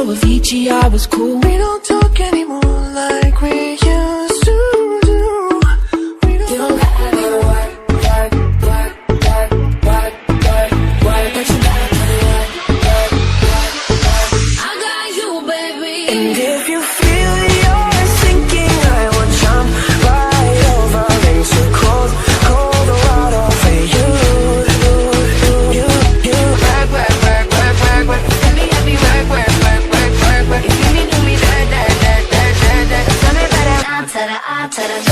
Avicii, I was cool. We don't talk anymore like we used to do. We don't You don't gotta go to work, work, work, work, work, work, work. But you gotta put it work, work, work, work. I got you, baby. And if you feel you're sinking, I will jump right over into cold, cold water for you. Work, work, work, work, work, work. Let me work, work, work, work, work, work. You give me, do me, da, da, da, da, da, da. Tell me about that. To the